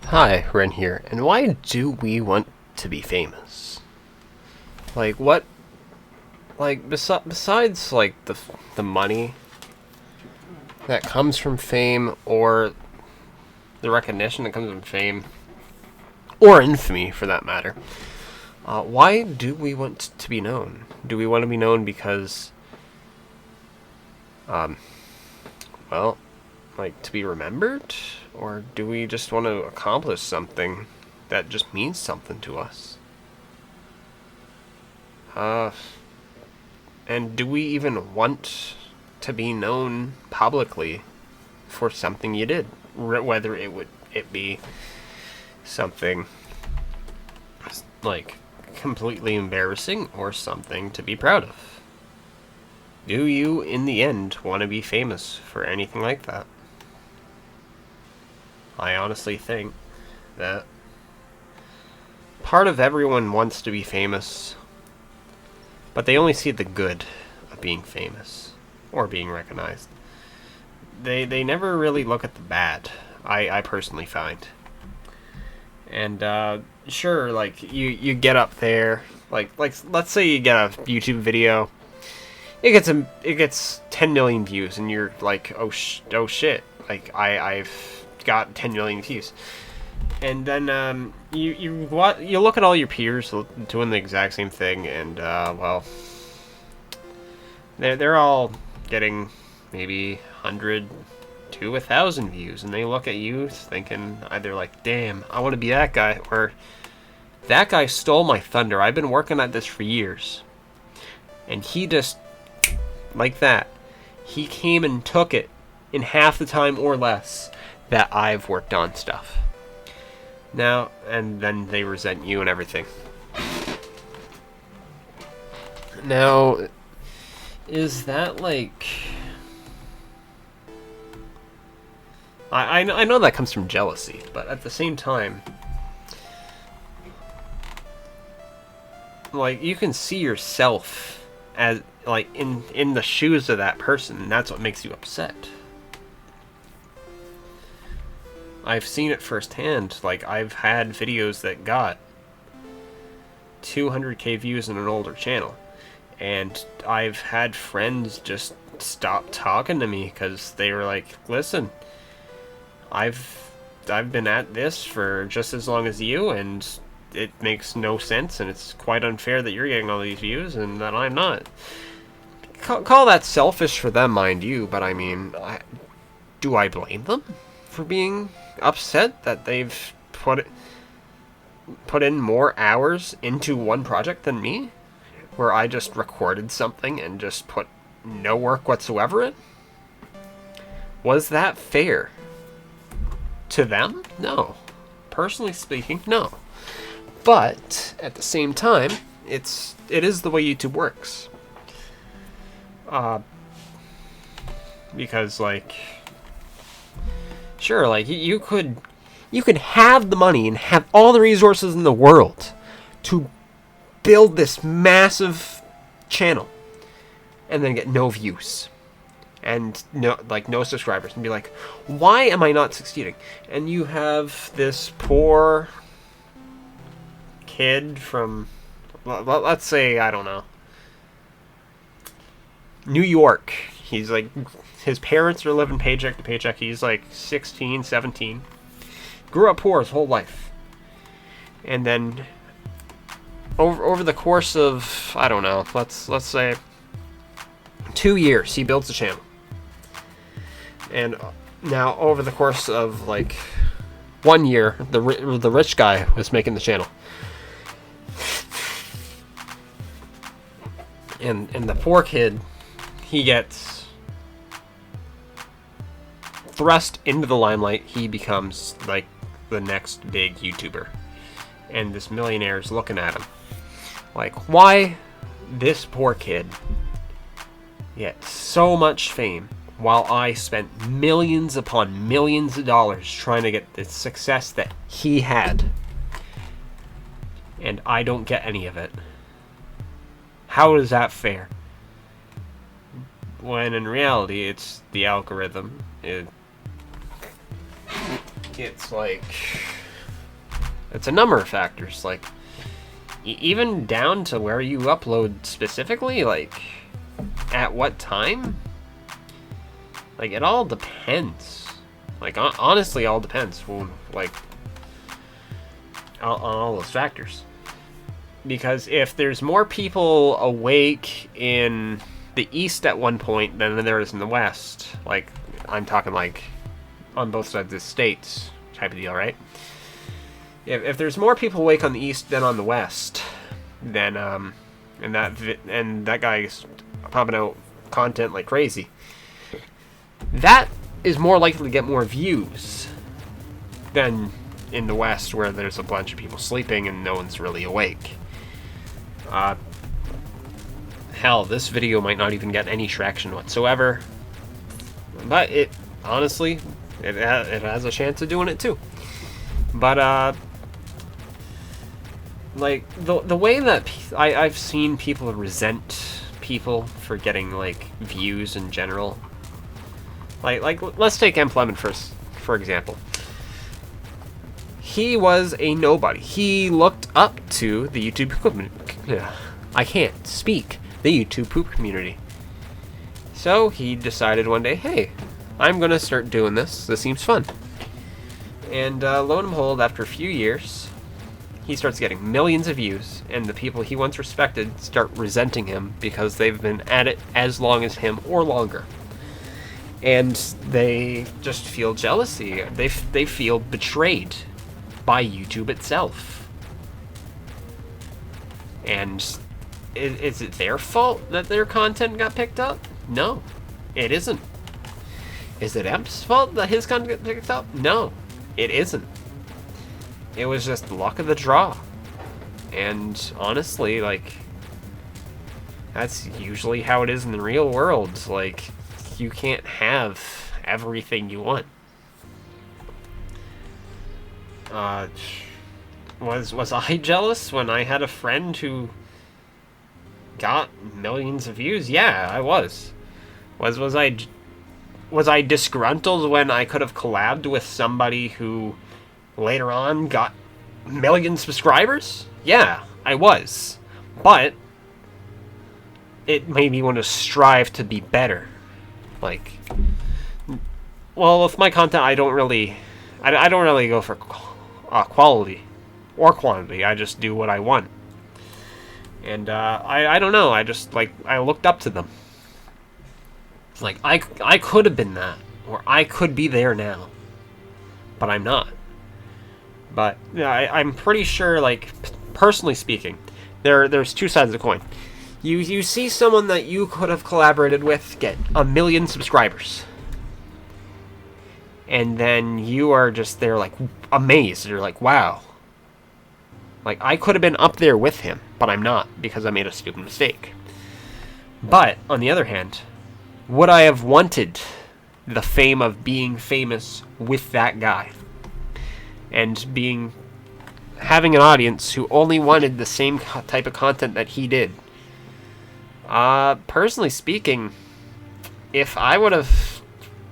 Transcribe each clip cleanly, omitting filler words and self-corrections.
Hi, Ren here, and why do we want to be famous? Like, what? Like, besides, like, the money that comes from fame, or the recognition that comes from fame, or infamy, for that matter, why do we want to be known? Do we want to be known because, um, well, like, to be remembered? Or do we just want to accomplish something that just means something to us? And do we even want to be known publicly for something you did? Whether it be something like completely embarrassing or something to be proud of. Do you, in the end, want to be famous for anything like that? I honestly think that part of everyone wants to be famous, but they only see the good of being famous or being recognized. They never really look at the bad, I personally find. And sure, like you get up there, like let's say you get a YouTube video, it gets 10 million views, and you're like, oh shit, like I've got 10 million views. And then you look at all your peers doing the exact same thing, and well, they're all getting maybe 100 to 1,000 views, and they look at you thinking either like, damn, I want to be that guy, or that guy stole my thunder. I've been working at this for years, and he just, like that, he came and took it in half the time or less that I've worked on stuff. Now, and then they resent you and everything. Now, is that like... I know that comes from jealousy, but at the same time, like, you can see yourself as, like, in the shoes of that person, and that's what makes you upset. I've seen it firsthand. Like, I've had videos that got 200k views in an older channel, and I've had friends just stop talking to me because they were like, listen, I've been at this for just as long as you, and it makes no sense, and it's quite unfair that you're getting all these views and that I'm not. Call that selfish for them, mind you, but I mean, do I blame them for being upset that they've put in more hours into one project than me, where I just recorded something and just put no work whatsoever in? Was that fair to them? No. Personally speaking, no. But at the same time, it is the way YouTube works. Because, like, sure, like, you could have the money and have all the resources in the world to build this massive channel and then get no views and no subscribers, and be like, why am I not succeeding? And you have this poor kid from, let's say, I don't know, New York. He's like, his parents are living paycheck to paycheck. He's like 16, 17. Grew up poor his whole life. And then over the course of, I don't know, let's say 2 years, he builds a channel. And now over the course of like 1 year, the rich guy was making the channel. And the poor kid, he gets thrust into the limelight. He becomes like the next big YouTuber, and this millionaire is looking at him like, why this poor kid get so much fame while I spent millions upon millions of dollars trying to get the success that he had, and I don't get any of it? How is that fair? When in reality, it's the algorithm. It's like, It's a number of factors, like even down to where you upload specifically, like at what time. Like it all depends. Like honestly, all depends. Like on all those factors. Because if there's more people awake in the east at one point than there is in the west, like I'm talking like on both sides of the states type of deal, right? If there's more people awake on the east than on the west, then and that guy's pumping out content like crazy, that is more likely to get more views than in the west where there's a bunch of people sleeping and no one's really awake. Hell, this video might not even get any traction whatsoever, but it honestly it has a chance of doing it too. But like the way that I've seen people resent people for getting like views in general, like let's take Emplemon first for example. He was a nobody. He looked up to the YouTube I can't speak. The YouTube poop community. So he decided one day, hey, I'm gonna start doing this. This seems fun. And lo and behold, after a few years, he starts getting millions of views, and the people he once respected start resenting him because they've been at it as long as him or longer. And they just feel jealousy. They feel betrayed by YouTube itself. And is it their fault that their content got picked up? No, it isn't. Is it Emp's fault that his content got picked up? No, it isn't. It was just luck of the draw. And honestly, like, that's usually how it is in the real world. Like, you can't have everything you want. Was I jealous when I had a friend who got millions of views? Yeah, I was. Was I disgruntled when I could have collabed with somebody who later on got million subscribers? Yeah, I was. But it made me want to strive to be better. Like, well, with my content, I don't really go for quality or quantity. I just do what I want. And I don't know. I just I looked up to them. Like I could have been that, or I could be there now, but I'm not. But yeah, I'm pretty sure. Like personally speaking, there's two sides of the coin. You see someone that you could have collaborated with get 1 million subscribers, and then you are just there like amazed. You're like, wow. Like I could have been up there with him, but I'm not because I made a stupid mistake. But on the other hand, would I have wanted the fame of being famous with that guy and having an audience who only wanted the same type of content that he did? Personally speaking, if I would have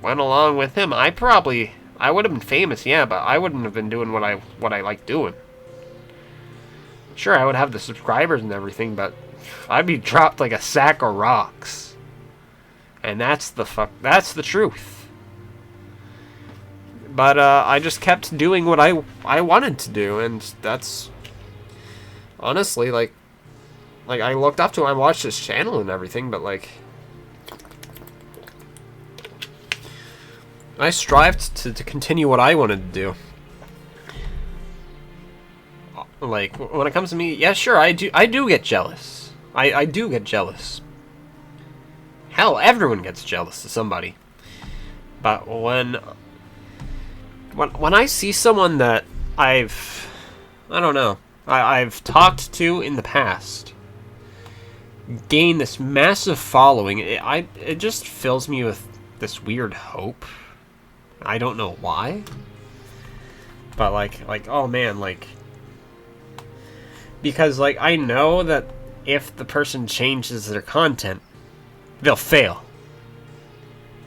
went along with him, I would have been famous, yeah, but I wouldn't have been doing what I like doing. Sure, I would have the subscribers and everything, but I'd be dropped like a sack of rocks. And that's the truth. But I just kept doing what I wanted to do, and that's honestly like I looked up to him. I watched his channel and everything, but like I strived to continue what I wanted to do. Like when it comes to me, yeah, sure, I do get jealous. I do get jealous. Hell, everyone gets jealous of somebody. But when I see someone that I've talked to in the past gain this massive following, it just fills me with this weird hope. I don't know why. But like oh man, like because like I know that if the person changes their content, they'll fail,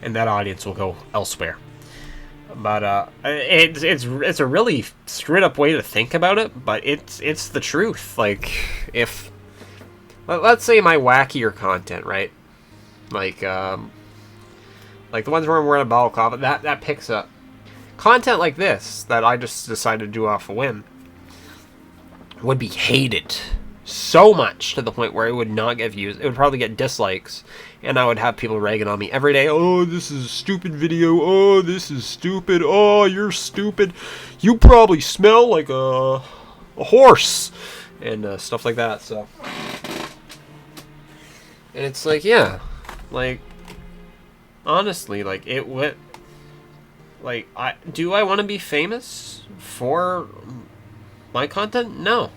and that audience will go elsewhere. But it's a really straight up way to think about it, but it's the truth. Like, if let's say my wackier content, right? Like the ones where I'm wearing a balaclava, that picks up. Content like this that I just decided to do off a whim would be hated so much to the point where it would not get views. It would probably get dislikes, and I would have people ragging on me every day. Oh, this is a stupid video. Oh, this is stupid. Oh, you're stupid. You probably smell like a horse, and stuff like that. So, and it's like, yeah, like honestly, like it would. Like, do I want to be famous for my content? No.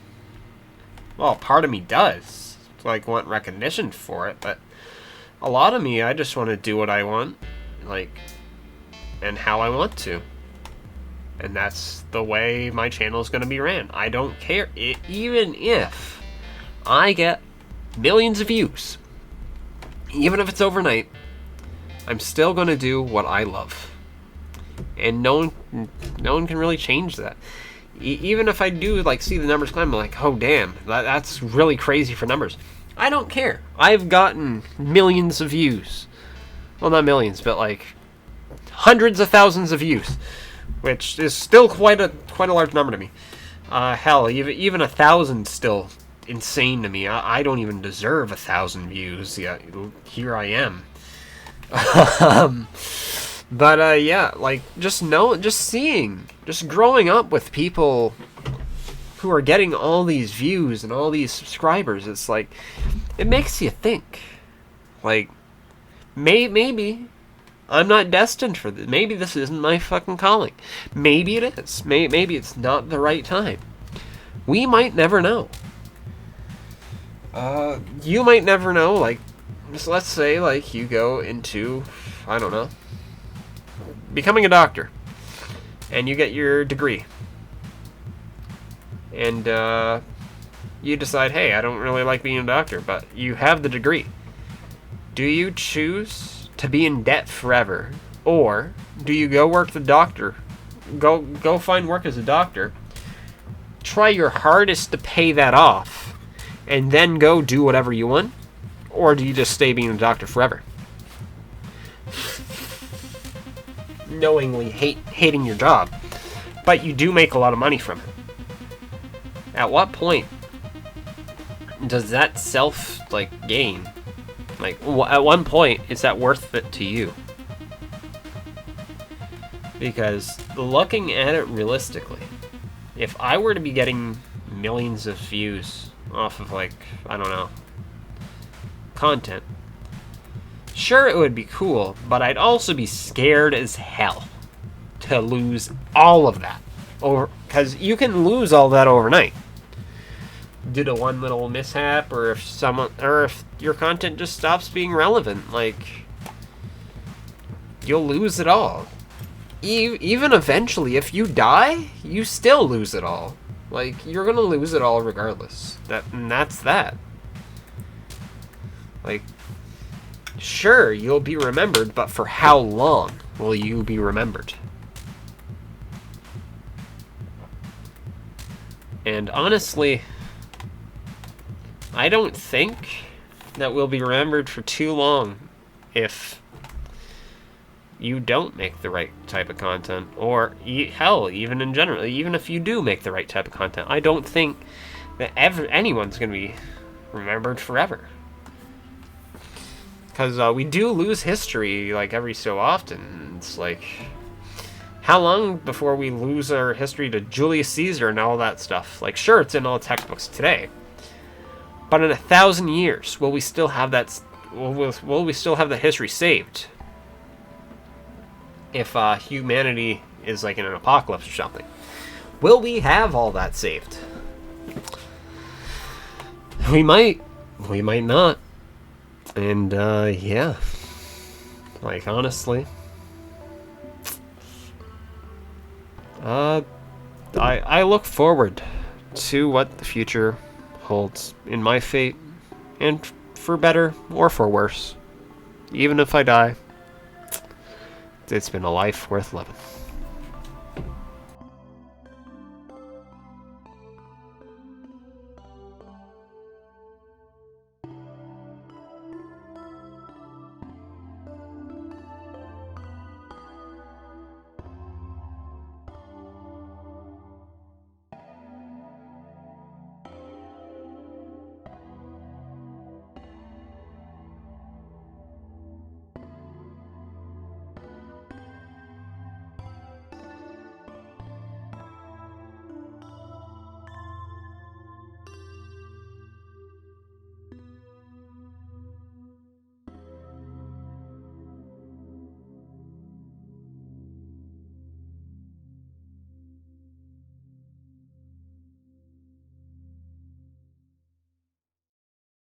Well, part of me does. Like, want recognition for it, but a lot of me, I just want to do what I want, like, and how I want to. And that's the way my channel is going to be ran. I don't care. Even if I get millions of views, even if it's overnight, I'm still going to do what I love. And no one can really change that. Even if I do like see the numbers climb, I'm like, oh damn, that's really crazy for numbers. I don't care. I've gotten millions of views. Well, not millions, but like hundreds of thousands of views, which is still quite a large number to me. Hell, even 1,000 still insane to me. I don't even deserve 1,000 views. Yeah, here I am. But yeah, like just growing up with people who are getting all these views and all these subscribers, it's like it makes you think. Like maybe I'm not destined for this. Maybe this isn't my fucking calling. Maybe it is. Maybe it's not the right time. We might never know. You might never know. Like, just let's say like you go into, I don't know, becoming a doctor, and you get your degree, and you decide, hey, I don't really like being a doctor, but you have the degree. Do you choose to be in debt forever, or do you go work the doctor, go find work as a doctor, try your hardest to pay that off, and then go do whatever you want, or do you just stay being a doctor forever? Knowingly hating your job, but you do make a lot of money from it. At what point does that gain? Like, at one point, is that worth it to you? Because looking at it realistically, if I were to be getting millions of views off of, like, I don't know, content, sure, it would be cool, but I'd also be scared as hell to lose all of that. Because you can lose all that overnight due to one little mishap, or if your content just stops being relevant. Like, you'll lose it all. Even eventually, if you die, you still lose it all. Like, you're gonna lose it all regardless. That's that. Like, sure, you'll be remembered, but for how long will you be remembered? And honestly, I don't think that we'll be remembered for too long if you don't make the right type of content. Or, hell, even in general, even if you do make the right type of content, I don't think that anyone's going to be remembered forever. Because we do lose history, like, every so often. It's like, how long before we lose our history to Julius Caesar and all that stuff? Like, sure, it's in all textbooks today, but in 1,000 years, will we still have that? Will we still have the history saved? If humanity is like in an apocalypse or something, will we have all that saved? We might not. And yeah, like, honestly, I look forward to what the future holds in my fate, and for better or for worse, even if I die, it's been a life worth living.